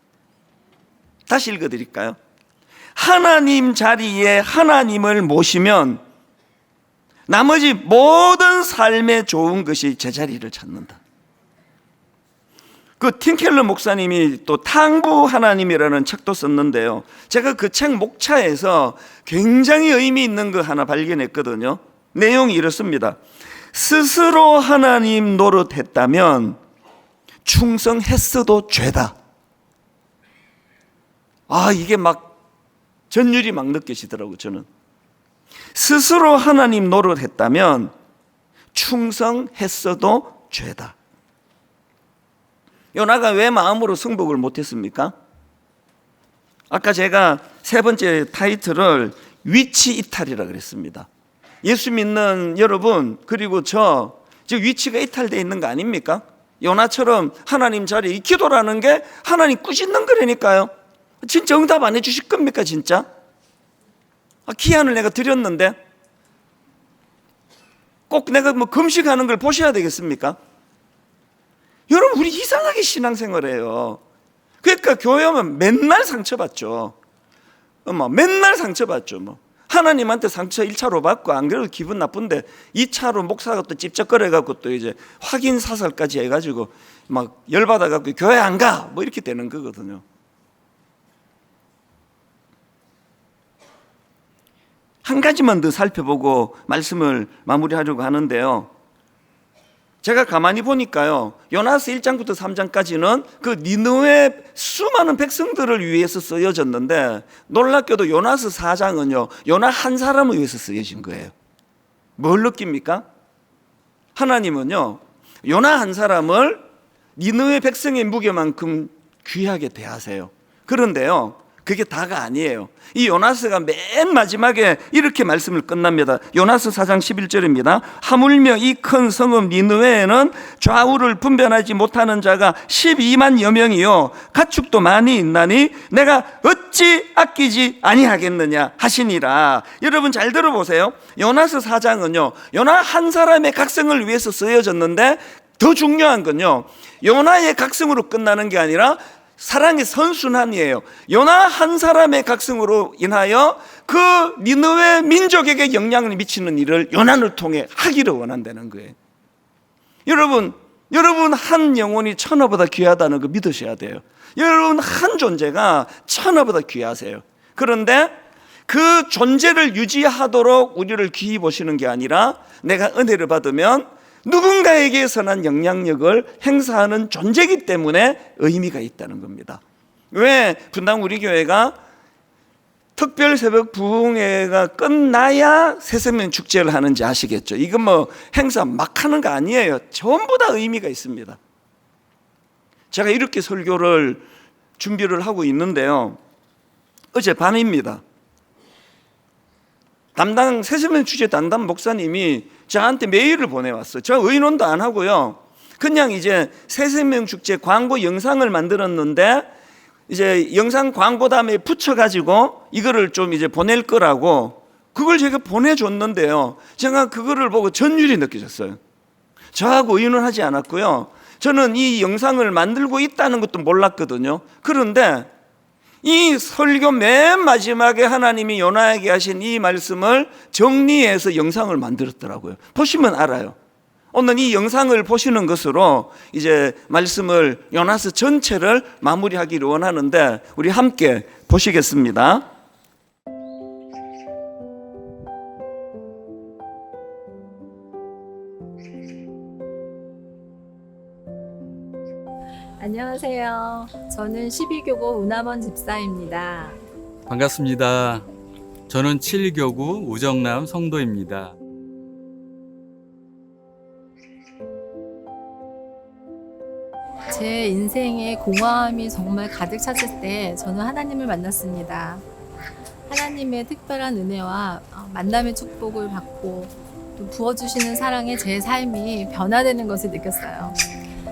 다시 읽어드릴까요? 하나님 자리에 하나님을 모시면 나머지 모든 삶에 좋은 것이 제자리를 찾는다. 그 팀켈러 목사님이 또 탕부 하나님이라는 책도 썼는데요, 제가 그 책 목차에서 굉장히 의미 있는 거 하나 발견했거든요. 내용이 이렇습니다. 스스로 하나님 노릇했다면 충성했어도 죄다. 이게 막 전율이 막 느껴지더라고요. 저는 스스로 하나님 노릇했다면 충성했어도 죄다. 요나가 왜 마음으로 승복을 못했습니까? 아까 제가 세 번째 타이틀을 위치 이탈이라 그랬습니다. 예수 믿는 여러분, 그리고 지금 위치가 이탈되어 있는 거 아닙니까? 요나처럼 하나님 자리에, 기도라는 게 하나님 꾸짖는 거라니까요. 진짜 응답 안 해주실 겁니까 진짜? 기한을 내가 드렸는데 꼭 내가 뭐 금식하는 걸 보셔야 되겠습니까? 여러분, 우리 이상하게 신앙생활해요. 그러니까 교회 오면 맨날 상처받죠. 맨날 상처받죠. 하나님한테 상처 1차로 받고, 안 그래도 기분 나쁜데 2차로 목사가 또 찝쩍거려갖고 또 이제 확인 사살까지 해가지고 막 열받아갖고 교회 안 가! 뭐 이렇게 되는 거거든요. 한 가지만 더 살펴보고 말씀을 마무리하려고 하는데요, 제가 가만히 보니까요, 요나서 1장부터 3장까지는 그 니느웨 수많은 백성들을 위해서 쓰여졌는데, 놀랍게도 요나서 4장은요 요나 한 사람을 위해서 쓰여진 거예요. 뭘 느낍니까? 하나님은요 요나 한 사람을 니느웨 백성의 무게만큼 귀하게 대하세요. 그런데요, 그게 다가 아니에요. 이 요나서가 맨 마지막에 이렇게 말씀을 끝납니다. 요나서 4장 11절입니다. 하물며 이 큰 성읍 니느웨에는 좌우를 분별하지 못하는 자가 12만여 명이요 가축도 많이 있나니 내가 어찌 아끼지 아니하겠느냐 하시니라. 여러분 잘 들어보세요. 요나서 4장은요 요나 한 사람의 각성을 위해서 쓰여졌는데, 더 중요한 건요, 요나의 각성으로 끝나는 게 아니라 사랑의 선순환이에요. 요나 한 사람의 각성으로 인하여 그 니느웨 민족에게 영향을 미치는 일을 요나를 통해 하기를 원한다는 거예요. 여러분 한 영혼이 천하보다 귀하다는 거 믿으셔야 돼요. 여러분 한 존재가 천하보다 귀하세요. 그런데 그 존재를 유지하도록 우리를 귀히 보시는 게 아니라 내가 은혜를 받으면 누군가에게 선한 영향력을 행사하는 존재이기 때문에 의미가 있다는 겁니다. 왜 분당 우리 교회가 특별 새벽 부흥회가 끝나야 새생명 축제를 하는지 아시겠죠? 이건 뭐 행사 막 하는 거 아니에요. 전부 다 의미가 있습니다. 제가 이렇게 설교를 준비를 하고 있는데요, 어제 밤입니다. 담당 새생명 축제 담당 목사님이 저한테 메일을 보내왔어요. 제가 의논도 안 하고요, 그냥 이제 새생명 축제 광고 영상을 만들었는데 이제 영상 광고담에 붙여가지고 이거를 좀 이제 보낼 거라고 그걸 제가 보내줬는데요, 제가 그거를 보고 전율이 느껴졌어요. 저하고 의논하지 않았고요, 저는 이 영상을 만들고 있다는 것도 몰랐거든요. 그런데 이 설교 맨 마지막에 하나님이 요나에게 하신 이 말씀을 정리해서 영상을 만들었더라고요. 보시면 알아요. 오늘 이 영상을 보시는 것으로 이제 말씀을 요나서 전체를 마무리하기를 원하는데 우리 함께 보시겠습니다. 안녕하세요. 저는 12교구 운암원 집사입니다. 반갑습니다. 저는 7교구 우정남 성도입니다. 제 인생에 공허함이 정말 가득 찼을 때 저는 하나님을 만났습니다. 하나님의 특별한 은혜와 만남의 축복을 받고 또 부어주시는 사랑에 제 삶이 변화되는 것을 느꼈어요.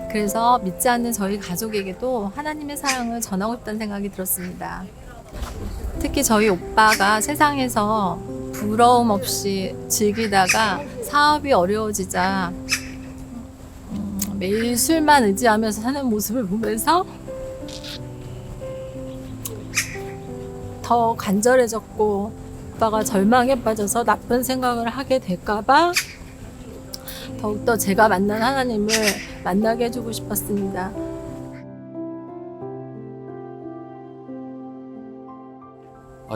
그래서 믿지 않는 저희 가족에게도 하나님의 사랑을 전하고 싶다는 생각이 들었습니다. 특히 저희 오빠가 세상에서 부러움 없이 즐기다가 사업이 어려워지자 매일 술만 의지하면서 사는 모습을 보면서 더 간절해졌고, 오빠가 절망에 빠져서 나쁜 생각을 하게 될까봐 더욱더 제가 만난 하나님을 만나게 해주고 싶었습니다.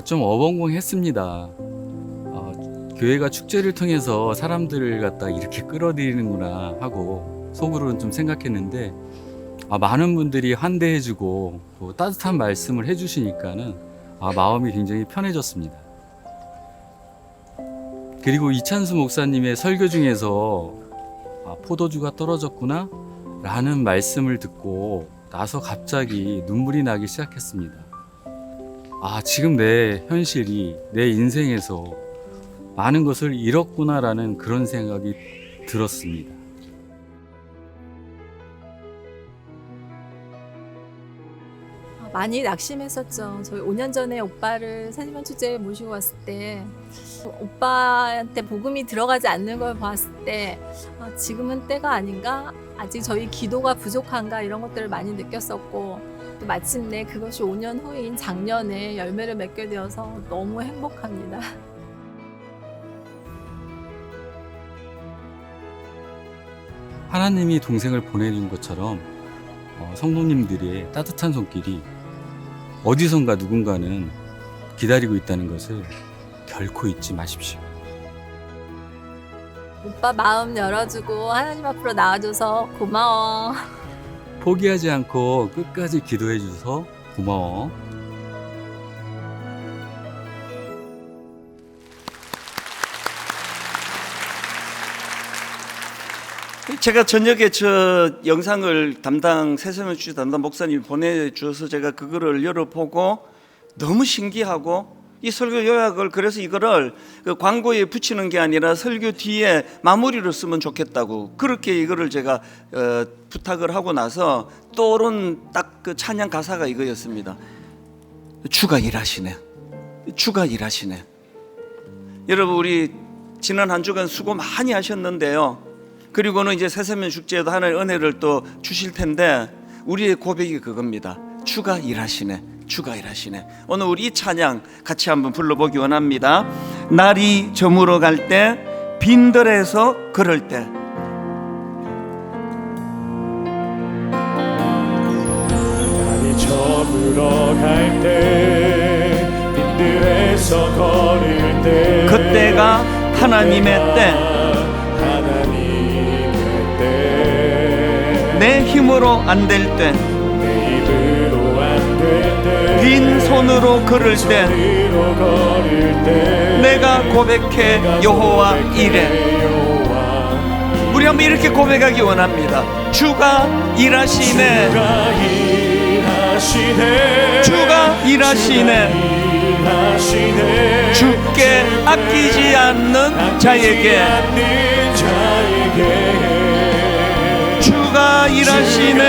좀 어벙벙했습니다. 교회가 축제를 통해서 사람들을 갖다 이렇게 끌어들이는구나 하고 속으로는 좀 생각했는데, 많은 분들이 환대해주고 또 따뜻한 말씀을 해주시니까는 마음이 굉장히 편해졌습니다. 그리고 이찬수 목사님의 설교 중에서 포도주가 떨어졌구나 라는 말씀을 듣고 나서 갑자기 눈물이 나기 시작했습니다. 지금 내 현실이 내 인생에서 많은 것을 잃었구나 라는 그런 생각이 들었습니다. 많이 낙심했었죠. 저희 5년 전에 오빠를 새생명 축제에 모시고 왔을 때 오빠한테 복음이 들어가지 않는 걸 봤을 때 지금은 때가 아닌가? 아직 저희 기도가 부족한가? 이런 것들을 많이 느꼈었고, 또 마침내 그것이 5년 후인 작년에 열매를 맺게 되어서 너무 행복합니다. 하나님이 동생을 보내준 것처럼 성도님들의 따뜻한 손길이 어디선가 누군가는 기다리고 있다는 것을 결코 잊지 마십시오. 오빠 마음 열어주고 하나님 앞으로 나와줘서 고마워. 포기하지 않고 끝까지 기도해 주셔서 고마워. 제가 저녁에 저 영상을 담당 새생명 축제 담당 목사님이 보내주셔서 제가 그거를 열어보고 너무 신기하고, 이 설교 요약을 그래서 이거를 그 광고에 붙이는 게 아니라 설교 뒤에 마무리로 쓰면 좋겠다고 그렇게 이거를 제가 부탁을 하고 나서 떠오른 딱 그 찬양 가사가 이거였습니다. 주가 일하시네. 주가 일하시네. 여러분, 우리 지난 한 주간 수고 많이 하셨는데요, 그리고는 이제 새세면 축제에도 하나의 은혜를 또 주실 텐데 우리의 고백이 그겁니다. 주가 일하시네. 주가 일하시네. 오늘 우리 이 찬양 같이 한번 불러보기 원합니다. 날이 저물어 갈 때 빈들에서 걸을 때 날이 저물어 갈 때 빈들에서 걸을 때 그때가 하나님의 때 하나님의 때 내 힘으로 안 될 때 내 힘으로 안 될 때 빈손으로 걸을 때 손으로 걸을 때 내가 고백해 여호와 이래. 우리 한번 이렇게 고백하기 원합니다. 주가 일하시네. 주가 일하시네. 주께 아끼지 않는 자에게 주가 일하시네.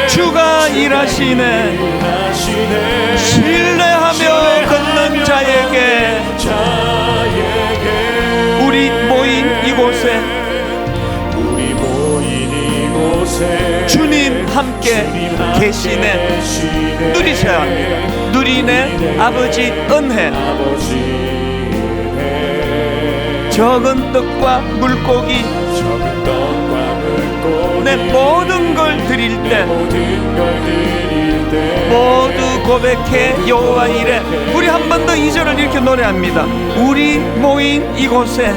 주가 일하시네. 신뢰하며 걷는 자에게 우리 모인 이곳에 주님 함께 계시네. 누리셔야 합니다. 누리네 아버지 은혜. 적은 떡과 물고기 내 모든 걸 드릴 때 모두 고백해 여호와 이래. 우리 한 번 더 2절을 이렇게 노래합니다. 우리 모인 이곳에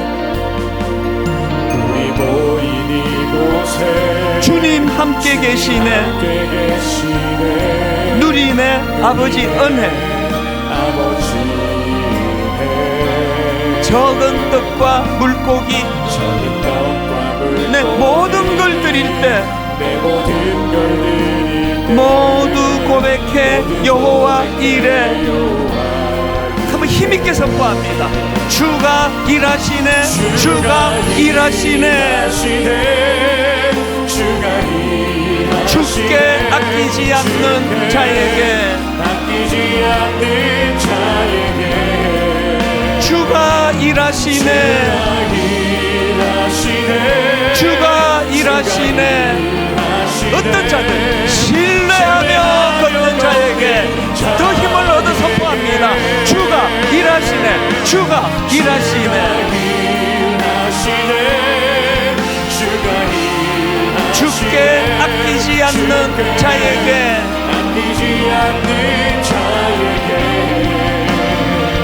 주님 함께 계시네. 누리네 아버지 은혜. 적은 떡과 물고기 내 모든 걸 드릴 때 모두 고백해 여호와 이래. 한번 힘있게 선포합니다. 주가 일하시네. 주가 일하시네. 주께 아끼지 않는 자에게 주가 일하시네. 주가 일하시네. 어떤 자들 신뢰하며 걷는 자에게 더 힘을 얻어 선포합니다. 주가 일하시네. 주가 일하시네. 주께 아끼지 않는 자에게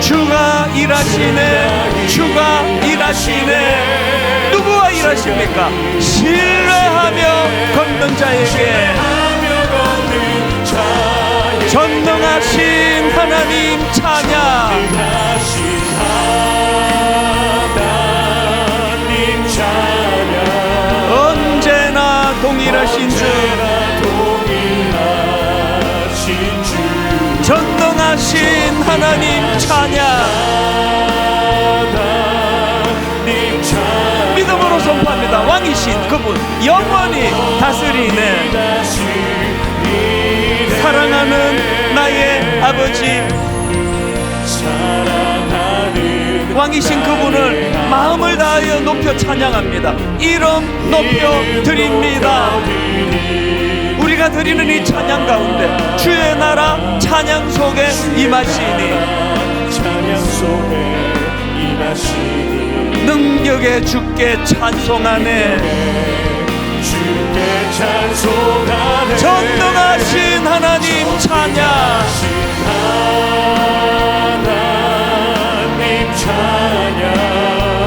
주가 일하시네. 주가 일하시네. 누구와 일하십니까? 신뢰하며 걷는 자에게 전능하신 하나님 찬양. 언제나 동일하신 주 전능하신 하나님 찬양. 믿음으로 선포합니다. 왕이신 그분 영원히 다스리네. 사랑하는 나의 아버지 왕이신 그분을 마음을 다하여 높여 찬양합니다. 이름 높여 드립니다. 우리가 드리는 이 찬양 가운데 주의 나라 찬양 속에 임하시니 능력의 주께 찬송하네. 전능하신 하나님 찬양.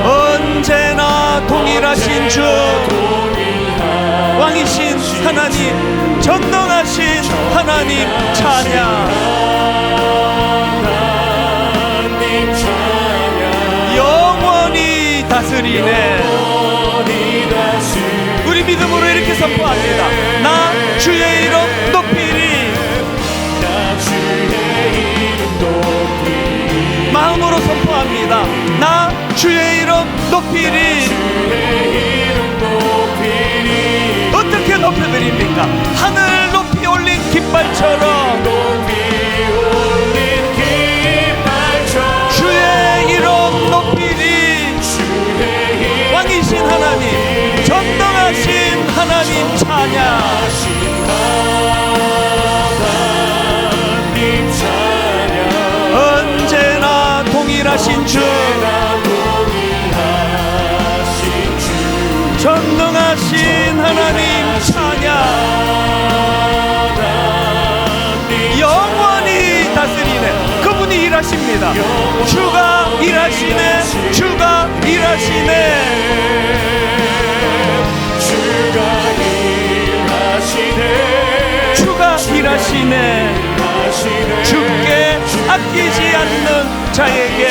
언제나 동일하신 주 왕이신 하나님 전능하신 하나님 찬양. 영원히 다스리네. 우리 믿음으로 이렇게 선포합니다. 나 주의 이름 높이리. 마음으로 선포합니다. 나 주의 이름 높이리. 어떻게 높여드립니까? 하늘 높이 올린 깃발처럼 주의 이름 높이리. 주 전능하신 하나님 찬양 영원히 다스리네 그분이 일하십니다. 주가 일하시네 주가 일하시네 주가 일하시네 주께 아끼지 않는 자에게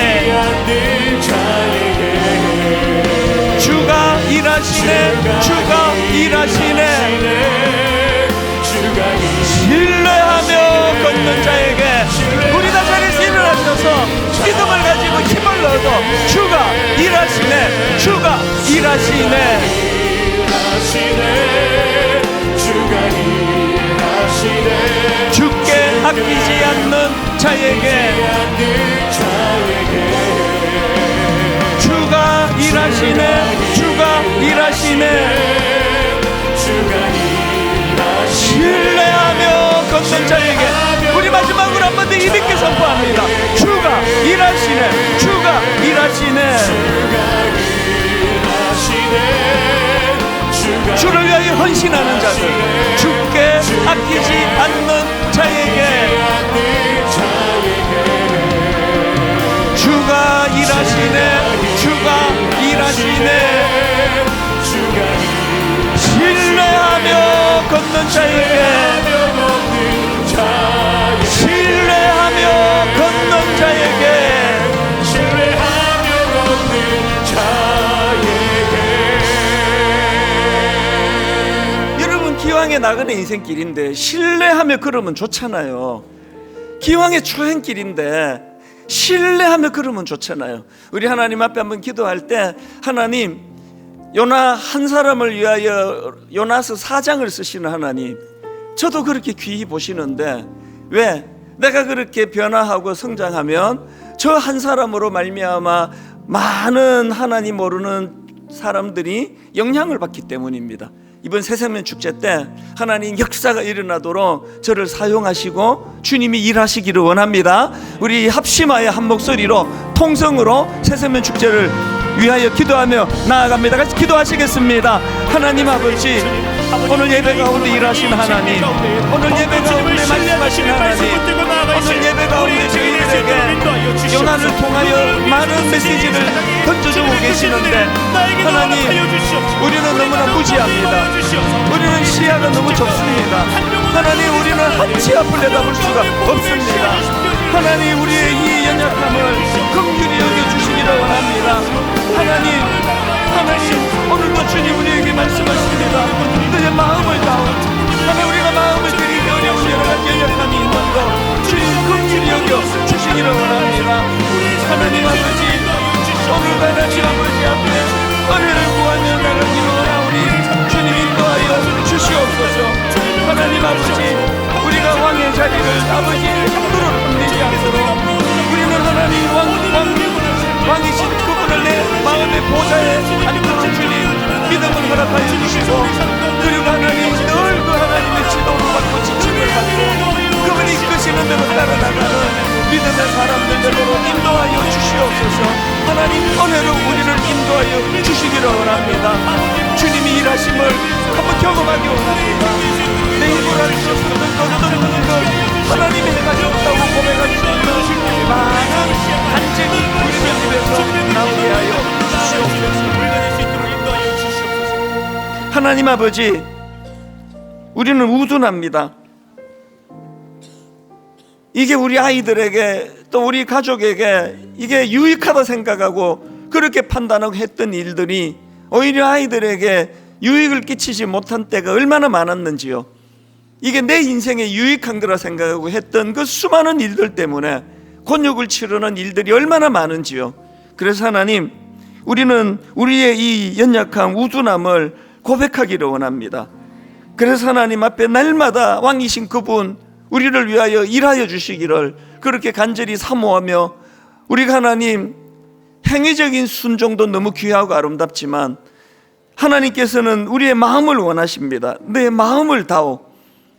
주가 일하시네 주가 일하시네 신뢰하며 걷는 자에게 우리 다 자리에서 일어나셔서 믿음을 가지고 힘을 얻어 주가 일하시네 주가 일하시네 주께 아끼지 않는 자에게 주가 일하시네 주가 일하시네 신뢰하며 걷는 자에게 우리 마지막으로 한 번 더 힘있게 선포합니다. 주가 일하시네 주가 일하시네 주를 위하여 헌신하는 자들 주께 아끼지 않는 자에게 주가 일하시네 주가 일하시네 신뢰하며 걷는 자에게 신뢰하며 걷는 자에게 여러분 기왕에 나그네 인생길인데 신뢰하며 걸으면 좋잖아요. 기왕의 초행길인데 신뢰하며 걸으면 좋잖아요. 우리 하나님 앞에 한번 기도할 때 하나님 요나 한 사람을 위하여 요나서 4장을 쓰시는 하나님 저도 그렇게 귀히 보시는데 왜 내가 그렇게 변화하고 성장하면 저 한 사람으로 말미암아 많은 하나님 모르는 사람들이 영향을 받기 때문입니다. 이번 새생명 축제 때 하나님 역사가 일어나도록 저를 사용하시고 주님이 일하시기를 원합니다. 우리 합심하여 한 목소리로 통성으로 새생명 축제를 위하여 기도하며 나아갑니다. 같이 기도하시겠습니다. 하나님 아버지 오늘 예배 가운데 일하신 하나님 오늘 예배 가운데 말씀하신 하나님 오늘 예배 가운데 저희들에게 요나를 통하여 많은 메시지를 던져주고 계시는데 하나님 우리는 너무나 무지합니다. 우리는 시야가 너무 좁습니다. 하나님 우리는 한치 앞을 내다볼 수가 없습니다. 하나님 우리의 이 연약함을 긍휼히 여겨주시기를 원합니다. 하나님 오늘도 주님 우리에게 말씀하십니다. 너의 마음을 다오 하나님 우리가 마음을 드리기 어려운 여러 가지 연약함이 있는 것 주님 긍휼히 여겨 주시기를 원합니다. 하나님 아버지 오늘도 하나님 아버지 앞에 은혜를 구하며 나가기로 원하오니 주님 인도하여 주시옵소서. 하나님 아버지 우리가 왕의 자리를 아버지 함부로 탐내지 않도록 우리는 하나님 왕이신 그분을 내 마음의 보좌에 앉도록 주님 믿음을 허락하여 주시고 그리고 하나님 늘 그 하나님의 지도를 받고 지침을 받고 그분이 이끄시는 대로 따라나가는 믿음의 사람들대로 인도하여 주시옵소서. 하나님 은혜로 우리를 인도하여 주시기를 원합니다. 주님이 일하심을 한번 경험하기 원합니다. 내 힘으로 할 수 없는 거두는 것 하나님이 해가셨다고 고백할 수 있는 많은 간증이 우리들 집에서 나오게 하여 주시옵소서. 하나님 아버지 우리는 우둔합니다. 이게 우리 아이들에게 또 우리 가족에게 이게 유익하다 생각하고 그렇게 판단하고 했던 일들이 오히려 아이들에게 유익을 끼치지 못한 때가 얼마나 많았는지요. 이게 내 인생에 유익한 거라 생각하고 했던 그 수많은 일들 때문에 곤욕을 치르는 일들이 얼마나 많은지요. 그래서 하나님 우리는 우리의 이 연약함 우둔함을 고백하기를 원합니다. 그래서 하나님 앞에 날마다 왕이신 그분 우리를 위하여 일하여 주시기를 그렇게 간절히 사모하며 우리가 하나님 행위적인 순종도 너무 귀하고 아름답지만 하나님께서는 우리의 마음을 원하십니다. 내 마음을 다오.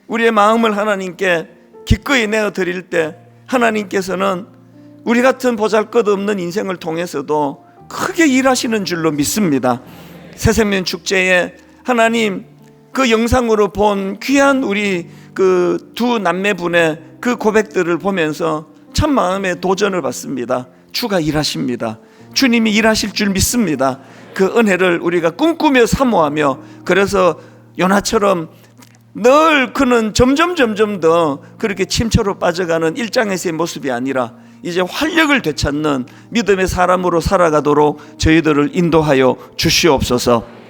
우리의 마음을 하나님께 기꺼이 내어 드릴 때 하나님께서는 우리 같은 보잘것없는 인생을 통해서도 크게 일하시는 줄로 믿습니다. 새생명 축제에 하나님 그 영상으로 본 귀한 우리 그 두 남매분의 그 고백들을 보면서 참 마음에 도전을 받습니다. 주가 일하십니다. 주님이 일하실 줄 믿습니다. 그 은혜를 우리가 꿈꾸며 사모하며, 그래서 요나처럼 늘 그는 점점 더 그렇게 침체로 빠져가는 일장에서의 모습이 아니라 이제 활력을 되찾는 믿음의 사람으로 살아가도록 저희들을 인도하여 주시옵소서.